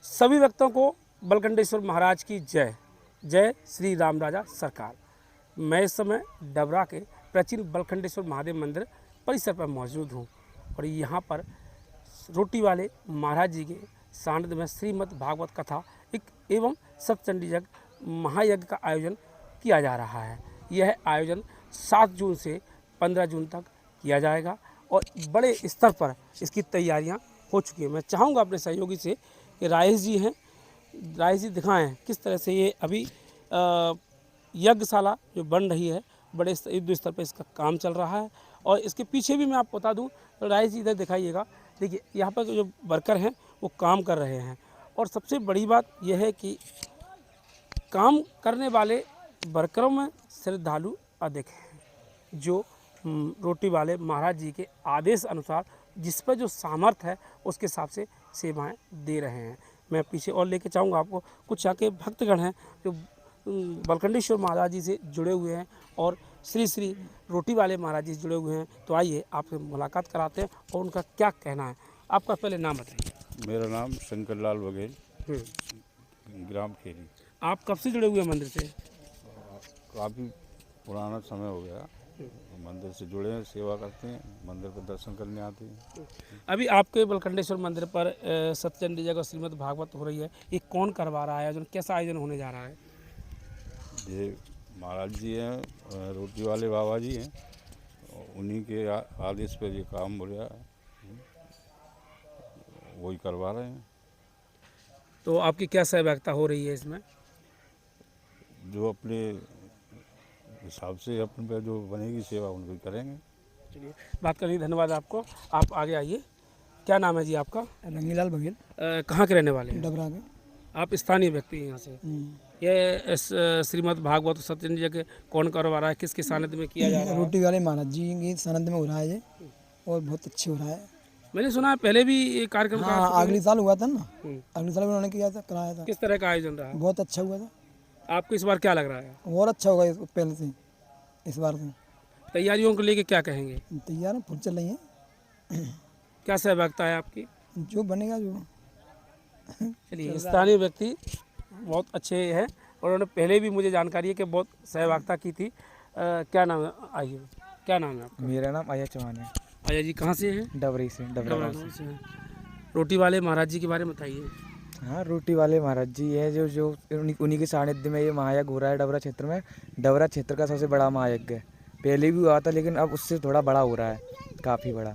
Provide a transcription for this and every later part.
सभी भक्तों को बलखंडेश्वर महाराज की जय। जय श्री राम राजा सरकार। मैं इस समय डबरा के प्राचीन बलखंडेश्वर महादेव मंदिर परिसर पर मौजूद हूँ और यहाँ पर रोटी वाले महाराज जी के सानिध्य में श्रीमद् भागवत कथा एवं सतचंडी यज्ञ महायज्ञ का आयोजन किया जा रहा है। यह आयोजन 7 जून से 15 जून तक किया जाएगा और बड़े स्तर पर इसकी तैयारियां हो चुकी हैं। मैं चाहूँगा अपने सहयोगी से कि राजेश जी हैं, राजेश जी दिखाएं किस तरह से ये अभी यज्ञशाला जो बन रही है बड़े युद्ध स्तर पर इसका काम चल रहा है। और इसके पीछे भी मैं आपको बता दूं तो राजेश जी इधर दिखाइएगा, देखिए यहाँ पर जो वर्कर हैं वो काम कर रहे हैं। और सबसे बड़ी बात यह है कि काम करने वाले वर्करों में श्रद्धालु अधिक हैं जो रोटी वाले महाराज जी के आदेश अनुसार जिस पर जो सामर्थ्य है उसके हिसाब से सेवाएं दे रहे हैं। मैं पीछे और लेके चाहूँगा आपको, कुछ यहाँ के भक्तगण हैं जो बलखंडेश्वर महाराज जी से जुड़े हुए हैं और श्री श्री रोटी वाले महाराज जी से जुड़े हुए हैं। तो आइए आपसे मुलाकात कराते हैं और उनका क्या कहना है। आपका पहले नाम बताइए। मेरा नाम शंकर लाल बघेल, ग्राम खेरी। आप कब से जुड़े हुए हैं मंदिर से? काफ़ी पुराना समय हो गया, मंदिर से जुड़े हैं, सेवा करते हैं, मंदिर पर दर्शन करने आते हैं। अभी आपके बलखंडेश्वर मंदिर पर सतचंडी यज्ञ और श्रीमद् भागवत हो रही है, ये कौन करवा रहा है? आयोजन कैसा आयोजन होने जा रहा है? ये महाराज जी हैं, रोटी वाले बाबा जी हैं, उन्हीं के आदेश पर ये काम हो रहा है, वही करवा रहे हैं। तो आपकी क्या सहभागिता हो रही है इसमें? जो अपने हिसाब से अपने पे जो बनेगी सेवा उनको करेंगे। चलिए, बात करने धन्यवाद आपको। आप आगे आइए। क्या नाम है जी आपका? रंगीलाल बघेल। कहाँ के रहने वाले हैं? डबरा के। आप स्थानीय व्यक्ति हैं यहाँ से? ये श्रीमद् भागवत सत्यचंडी यज्ञ कौन करवा रहा है, किसके सानिध्य में किया जा रहा है? रोटी वाले महाराज जी के सानिध्य में हो रहा है ये, और बहुत अच्छे हो रहा है। मैंने सुना है पहले भी ये कार्यक्रम हाँ, अगले साल हुआ था ना, अगले साल उन्होंने किया था, कराया था। किस तरह का आयोजन रहा? बहुत अच्छा हुआ था। आपको इस बार क्या लग रहा है? और अच्छा होगा पहले से, इस बार से। तैयारियों को लेके क्या कहेंगे? तैयार है, फुल चल रही है। क्या सहभागिता है आपकी? जो बनेगा जो। चलिए, स्थानीय व्यक्ति बहुत अच्छे हैं और उन्होंने पहले भी मुझे जानकारी है कि बहुत सहभागिता की थी। क्या नाम है? आइए, क्या नाम है आपका? मेरा नाम अजय चौहान है। अजय जी कहाँ से हैं? डबरी से, डबरा गाँव से। हैं। रोटी वाले महाराज जी के बारे में बताइए। हाँ, रोटी वाले महाराज जी है जो उन्हीं के सानिध्य में ये महायज्ञ हो रहा है डबरा क्षेत्र में। डबरा क्षेत्र का सबसे बड़ा महायज्ञ है, पहले भी हुआ था लेकिन अब उससे थोड़ा बड़ा हो रहा है, काफ़ी बड़ा।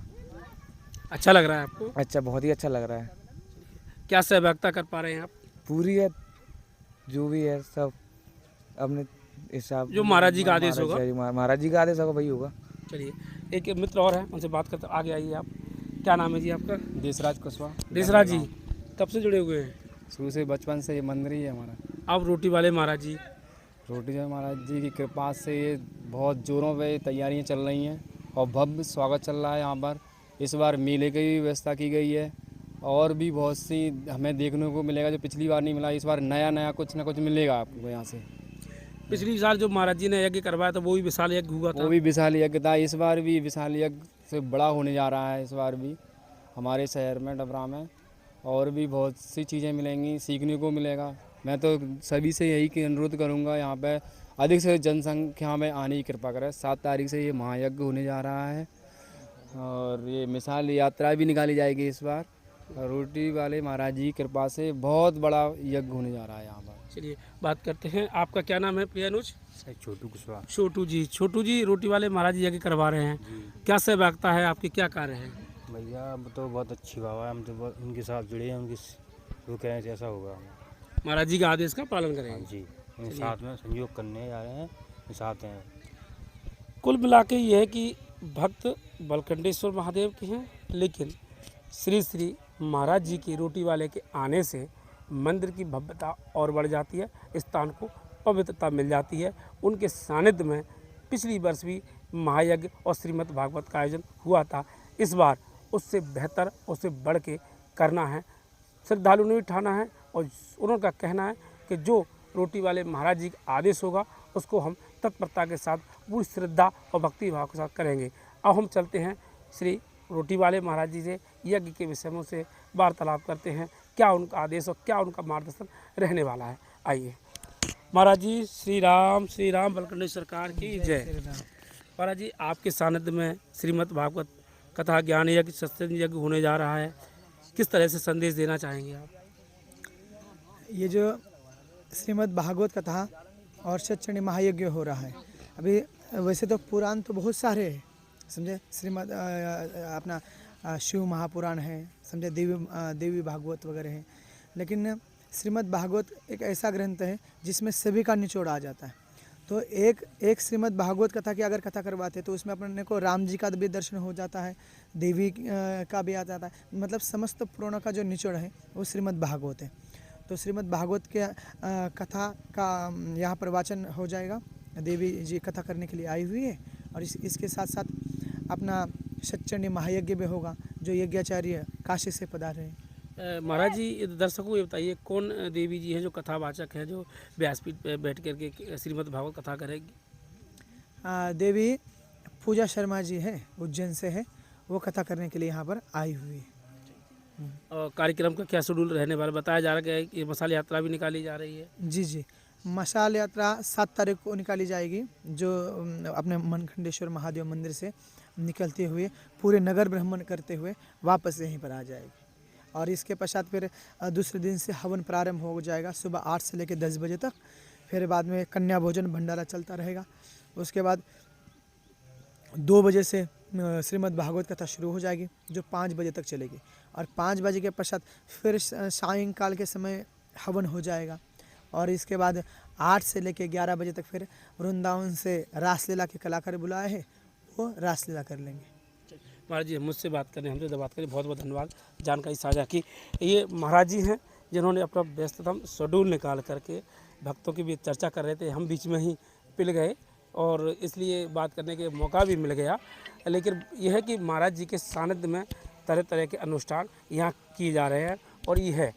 अच्छा लग रहा है आपको? अच्छा, बहुत ही अच्छा लग रहा है। क्या सहभागिता कर पा रहे हैं आप? पूरी है, जो भी है सब अपने हिसाब, जो महाराज जी का आदेश होगा। महाराज जी का आदेश होगा वही होगा। चलिए, एक मित्र और है, उनसे बात करते। आगे आइए आप। क्या नाम है जी आपका? देशराज कुशवाहा। देशराज जी कब से जुड़े हुए हैं? शुरू से बचपन से ये मंदिर ही है हमारा। अब रोटी वाले महाराज जी, रोटी जो महाराज जी की कृपा से ये बहुत ज़ोरों पे तैयारियां चल रही हैं और भव्य स्वागत चल रहा है यहाँ पर। इस बार मेले की भी व्यवस्था की गई है और भी बहुत सी हमें देखने को मिलेगा जो पिछली बार नहीं मिला। इस बार नया कुछ ना कुछ मिलेगा आपको यहाँ से। पिछली साल जो महाराज जी ने यज्ञ करवाया था वो भी विशाल यज्ञ हुआ था। वो भी विशाल यज्ञ था, इस बार भी विशाल यज्ञ से बड़ा होने जा रहा है। इस बार भी हमारे शहर में डबरा में और भी बहुत सी चीज़ें मिलेंगी, सीखने को मिलेगा। मैं तो सभी से यही अनुरोध करूंगा, यहाँ पे अधिक से जनसंख्या में आने की कृपा करें। 7 तारीख से ये महायज्ञ होने जा रहा है और ये मिसाल यात्रा भी निकाली जाएगी इस बार। रोटी वाले महाराज जी की कृपा से बहुत बड़ा यज्ञ होने जा रहा है यहाँ पर। चलिए, बात करते हैं। आपका क्या नाम है प्रिय अनुज? छोटू कुशवाहा। छोटू जी रोटी वाले महाराज जी यज्ञ करवा रहे हैं, क्या सहभागिता है आपकी, क्या कार्य है? भैया हम तो बहुत अच्छी बाबा, हम तो उनके साथ जुड़े हैं, उनकी जो कहें जैसा होगा महाराज जी का आदेश का पालन करेंगे। जी, उनके साथ में संयोग करने जा रहे हैं, साथ हैं। कुल मिला के ये है कि भक्त बलखंडेश्वर महादेव के हैं, लेकिन श्री श्री महाराज जी की रोटी वाले के आने से मंदिर की भव्यता और बढ़ जाती है, स्थान को पवित्रता मिल जाती है। उनके सानिध्य में पिछली वर्ष भी महायज्ञ और श्रीमद् भागवत का आयोजन हुआ था। इस बार उससे बेहतर, उससे बढ़ के करना है। श्रद्धालु ने भी ठाना है और उन्होंने का कहना है कि जो रोटी वाले महाराज जी का आदेश होगा उसको हम तत्परता के साथ पूरी श्रद्धा और भक्ति भाव के साथ करेंगे। अब हम चलते हैं श्री रोटी वाले महाराज जी से यज्ञ के विषयों से वार्तालाप करते हैं क्या उनका आदेश और क्या उनका मार्गदर्शन रहने वाला है। आइए। महाराज जी श्री राम बलकंडी सरकार की जय। महाराज जी आपके सानिध्य में श्रीमद् भागवत कथा ज्ञान यज्ञ सत्संग यज्ञ होने जा रहा है, किस तरह से संदेश देना चाहेंगे आप? ये जो श्रीमद् भागवत कथा और सत्संग महायज्ञ हो रहा है, अभी वैसे तो पुराण तो बहुत सारे हैं, समझे। श्रीमद् अपना शिव महापुराण है, समझे, देवी भागवत वगैरह है, लेकिन श्रीमद् भागवत एक ऐसा ग्रंथ है जिसमें सभी का निचोड़ आ जाता है। तो एक श्रीमद् भागवत कथा की अगर कथा करवाते हैं तो उसमें अपने को राम जी का भी दर्शन हो जाता है, देवी का भी आ जाता है, मतलब समस्त पुराणों का जो निचोड़ है वो श्रीमद् भागवत है। तो श्रीमद् भागवत के कथा का यहाँ पर वाचन हो जाएगा। देवी जी कथा करने के लिए आई हुई है और इसके साथ साथ अपना सत्संग महायज्ञ भी होगा जो यज्ञाचार्य काशी से पधारे हैं। महाराज जी दर्शकों को ये बताइए कौन देवी जी हैं जो कथावाचक हैं, जो व्यासपीठ पे बैठ करके श्रीमद् भागवत कथा करेगी? देवी पूजा शर्मा जी है, उज्जैन से है, वो कथा करने के लिए यहाँ पर आई हुई है। और कार्यक्रम का क्या शेड्यूल रहने वाला? बताया जा रहा है कि मसाल यात्रा भी निकाली जा रही है। जी, मशाल यात्रा 7 तारीख को निकाली जाएगी, जो अपने मनखंडेश्वर महादेव मंदिर से निकलते हुए पूरे नगर भ्रमण करते हुए वापस यहीं पर आ जाएगी। और इसके पश्चात फिर दूसरे दिन से हवन प्रारंभ हो जाएगा सुबह 8 से लेकर 10 बजे तक। फिर बाद में कन्या भोजन भंडारा चलता रहेगा। उसके बाद 2 बजे से श्रीमद् भागवत कथा शुरू हो जाएगी जो 5 बजे तक चलेगी। और 5 बजे के पश्चात फिर सायंकाल के समय हवन हो जाएगा। और इसके बाद 8 से लेकर 11 बजे तक फिर वृंदावन से रासलीला के कलाकार बुलाए हैं, वो रासलीला कर लेंगे। महाराज जी मुझसे बात करें, हमसे तो बात करें, बहुत बहुत धन्यवाद जानकारी साझा की। ये महाराज जी हैं जिन्होंने अपना व्यस्ततम शेड्यूल निकाल करके भक्तों की भी चर्चा कर रहे थे, हम बीच में ही पिल गए और इसलिए बात करने के मौका भी मिल गया। लेकिन यह है कि महाराज जी के सानिध्य में तरह तरह के अनुष्ठान यहाँ किए जा रहे हैं और ये है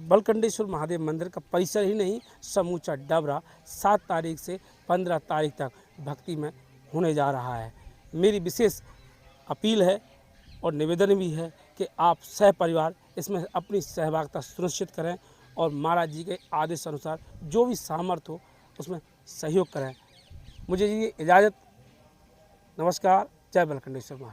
बलकंडेश्वर महादेव मंदिर का परिसर ही नहीं, समूचा डबरा 7 तारीख से 15 तारीख तक भक्ति में होने जा रहा है। मेरी विशेष अपील है और निवेदन भी है कि आप सह परिवार इसमें अपनी सहभागिता सुनिश्चित करें और महाराज जी के आदेश अनुसार जो भी सामर्थ्य हो उसमें सहयोग करें। मुझे ये इजाज़त, नमस्कार, जय बलकंडेश्वर महादेव।